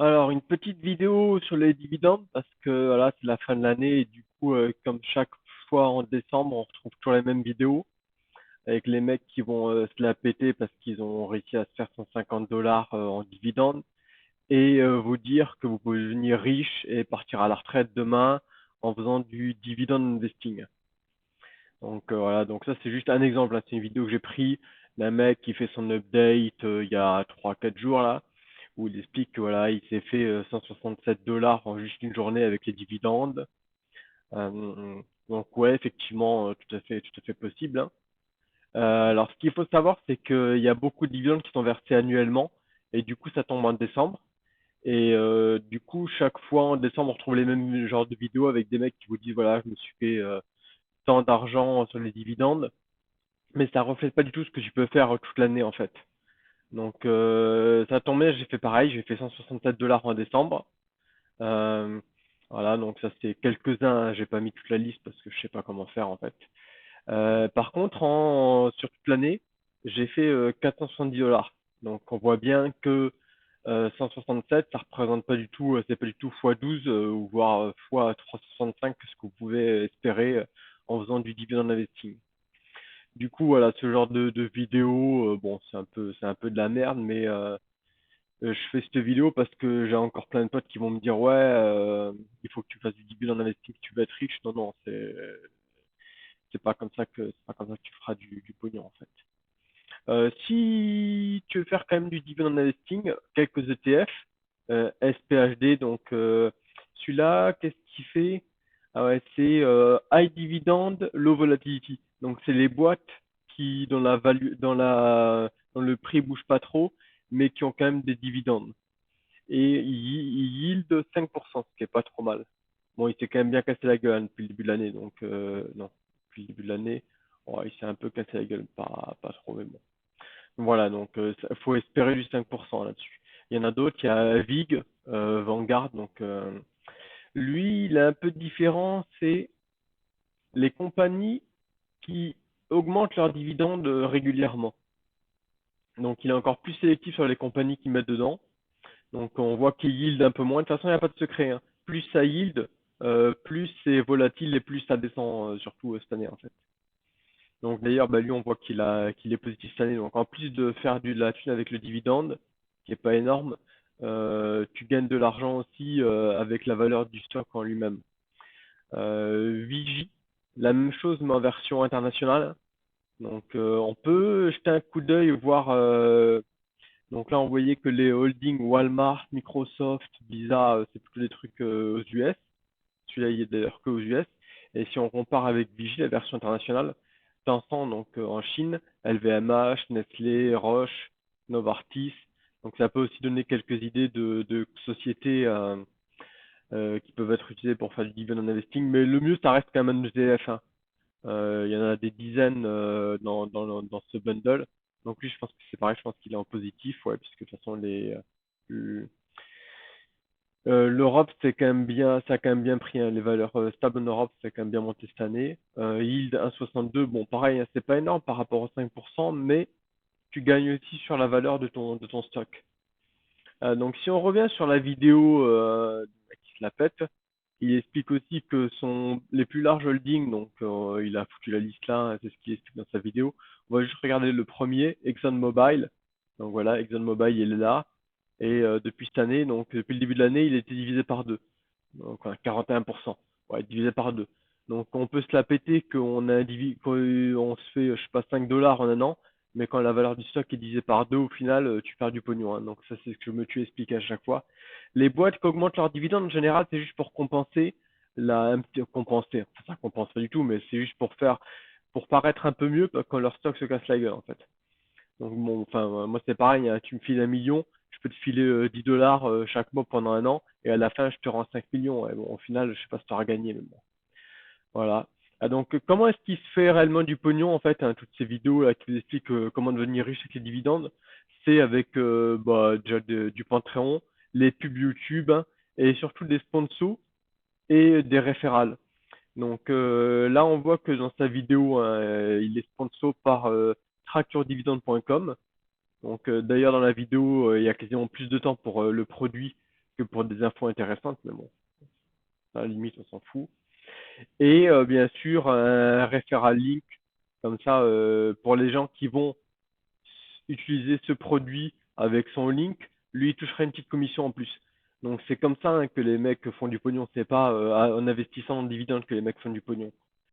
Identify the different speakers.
Speaker 1: Alors, une petite vidéo sur les dividendes parce que voilà, c'est la fin de l'année et du coup, comme chaque fois en décembre, on retrouve toujours les mêmes vidéos avec les mecs qui vont se la péter parce qu'ils ont réussi à se faire 150 dollars en dividendes et vous dire que vous pouvez devenir riche et partir à la retraite demain en faisant du dividend investing. Donc voilà, donc ça c'est juste un exemple, hein. C'est une vidéo que j'ai pris d'un mec qui fait son update il y a 3 4 jours là, où il explique que voilà, il s'est fait 167 dollars en juste une journée avec les dividendes. Donc ouais, effectivement, tout à fait possible, hein. Alors ce qu'il faut savoir, c'est qu'il y a beaucoup de dividendes qui sont versés annuellement, et du coup ça tombe en décembre. Et du coup, chaque fois en décembre, on retrouve les mêmes genres de vidéos avec des mecs qui vous disent voilà, je me suis fait tant d'argent sur les dividendes, mais ça reflète pas du tout ce que tu peux faire toute l'année en fait. Donc ça tombe bien, j'ai fait pareil, j'ai fait 167 dollars en décembre. Euh, voilà, donc ça c'est quelques-uns, hein, j'ai pas mis toute la liste parce que je sais pas comment faire en fait. Par contre, sur toute l'année, j'ai fait 470 dollars. Donc on voit bien que 167, ça représente pas du tout, c'est pas du tout x12 ou voire fois 365 ce que vous pouvez espérer en faisant du dividend investing. Du coup, voilà, ce genre de vidéo, bon, c'est un peu de la merde, mais je fais cette vidéo parce que j'ai encore plein de potes qui vont me dire, ouais, il faut que tu fasses du dividend investing, tu vas être riche. Non, non, c'est pas comme ça que tu feras du pognon, en fait. Si tu veux faire quand même du dividend investing, quelques ETF, SPHD, donc celui-là, qu'est-ce qu'il fait? Ah ouais, c'est High Dividend, Low Volatility. Donc c'est les boîtes qui dans le prix bouge pas trop, mais qui ont quand même des dividendes. Et il yield 5%, ce qui est pas trop mal. Bon, il s'est quand même bien cassé la gueule, hein, depuis le début de l'année, donc non, depuis le début de l'année, ouais, il s'est un peu cassé la gueule, pas trop, mais bon. Voilà, donc faut espérer du 5% là-dessus. Il y en a d'autres, il y a Vig, Vanguard, donc lui, il est un peu différent, c'est les compagnies qui augmentent leurs dividendes régulièrement. Donc il est encore plus sélectif sur les compagnies qui mettent dedans. Donc on voit qu'il yield un peu moins. De toute façon, il n'y a pas de secret, hein. Plus ça yield, plus c'est volatile et plus ça descend, surtout cette année en fait. Donc d'ailleurs, bah, lui, on voit qu'il est positif cette année. Donc en plus de faire de la thune avec le dividende, qui est pas énorme, tu gagnes de l'argent aussi avec la valeur du stock en lui-même. Vigie, la même chose mais en version internationale. Donc on peut jeter un coup d'œil, voir. Donc là, on voyait que les holdings Walmart, Microsoft, Visa, c'est plutôt des trucs aux US. Celui-là, il est d'ailleurs que aux US. Et si on compare avec Vigie, la version internationale, Tencent, donc en Chine, LVMH, Nestlé, Roche, Novartis. Donc ça peut aussi donner quelques idées de sociétés qui peuvent être utilisées pour faire du dividend investing. Mais le mieux, ça reste quand même un ETF, hein. Il y en a des dizaines dans ce bundle. Donc lui, je pense que c'est pareil, je pense qu'il est en positif, ouais, puisque de toute façon, l'Europe, c'est quand même bien, ça a quand même bien pris, hein. Les valeurs stables en Europe, c'est quand même bien monté cette année. Yield 1,62, bon, pareil, hein, c'est pas énorme par rapport aux 5%, mais tu gagnes aussi sur la valeur de ton stock. Donc, si on revient sur la vidéo du mec qui se la pète, il explique aussi que les plus larges holdings, donc il a foutu la liste là, hein, c'est ce qu'il explique dans sa vidéo. On va juste regarder le premier, ExxonMobil. Donc voilà, ExxonMobil, il est là. Et depuis cette année, donc depuis le début de l'année, il a été divisé par deux. Donc ouais, 41%. Ouais, divisé par deux. Donc on peut se la péter qu'on se fait, je sais pas, 5 dollars en un an, mais quand la valeur du stock est divisée par deux, au final, tu perds du pognon, hein. Donc ça, c'est ce que je me tue à expliquer à chaque fois. Les boîtes qui augmentent leurs dividendes, en général, c'est juste pour compenser compenser. Enfin, ça compense pas du tout, mais c'est juste pour paraître un peu mieux quand leur stock se casse la gueule, en fait. Donc bon, enfin, moi c'est pareil, hein, tu me files 1 million, je peux te filer 10 dollars chaque mois pendant un an, et à la fin, je te rends 5 millions. Et bon, au final, je sais pas si tu auras gagné, mais bon. Voilà. Ah, donc, comment est-ce qu'il se fait réellement du pognon, en fait, hein, toutes ces vidéos là, qui vous expliquent comment devenir riche avec les dividendes? C'est avec bah, déjà du Patreon, les pubs YouTube, hein, et surtout des sponsors et des référals. Donc là, on voit que dans sa vidéo, hein, il est sponsor par tracturedividende.com. Donc d'ailleurs dans la vidéo, il y a quasiment plus de temps pour le produit que pour des infos intéressantes, mais bon, à la limite, on s'en fout. Et bien sûr, un referral link, comme ça, pour les gens qui vont utiliser ce produit avec son link, lui, il touchera une petite commission en plus. Donc c'est comme ça hein, que les mecs font du pognon. C'est pas en investissant en dividendes que les mecs font du pognon.